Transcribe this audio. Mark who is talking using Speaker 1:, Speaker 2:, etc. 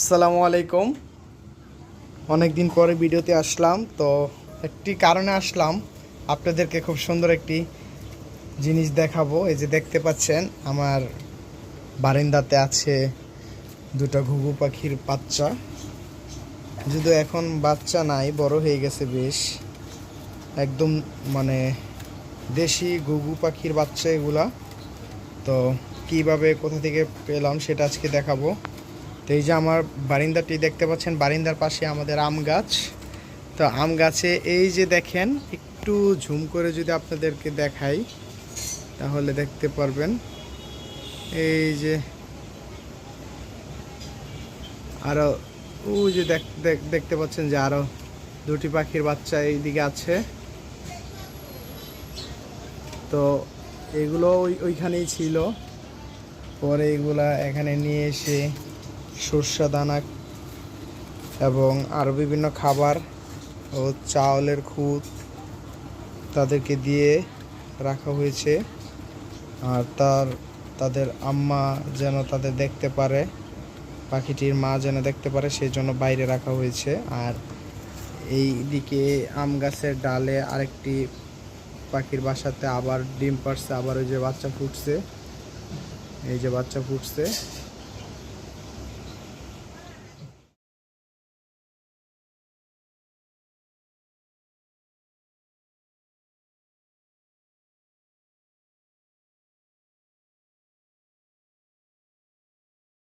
Speaker 1: আসসালামু আলাইকুম। অনেক দিন পরে ভিডিওতে আসলাম। তো একটি কারণে আসলাম, আপনাদেরকে খুব সুন্দর একটি জিনিস দেখাবো। এই যে দেখতে পাচ্ছেন, আমার বারান্দাতে আছে দুটো ঘুঘু পাখির বাচ্চা। যদিও এখন বাচ্চা নাই, বড় হয়ে গেছে বেশ, একদম মানে দেশি ঘুঘু পাখির বাচ্চা এগুলা। তো কিভাবে কোথা থেকে পেলাম সেটা আজকে দেখাবো। তো এই যে আমার বারিন্দাটি দেখতে পাচ্ছেন, বারিন্দার পাশে আমাদের আম গাছ। তো আম গাছে এই যে দেখেন, একটু ঝুম করে যদি আপনাদেরকে দেখাই তাহলে দেখতে পারবেন। এই যে আরো ওই যে দেখতে পাচ্ছেন যে আরো দুটি পাখির বাচ্চা এইদিকে আছে। তো এগুলো ওইখানেই ছিল, পরে এগুলা এখানে নিয়ে এসে সর্ষা দানা এবং আরও বিভিন্ন খাবার ও চাউলের খুদ তাদেরকে দিয়ে রাখা হয়েছে। আর তাদের আম্মা যেন তাদের দেখতে পারে, পাখিটির মা যেন দেখতে পারে, সেই জন্য বাইরে রাখা হয়েছে। আর এই দিকে আম গাছের ডালে আরেকটি পাখির বাসাতে আবার ডিম পাড়ছে, আবার ওই যে বাচ্চা ফুটছে, এই যে বাচ্চা ফুটছে।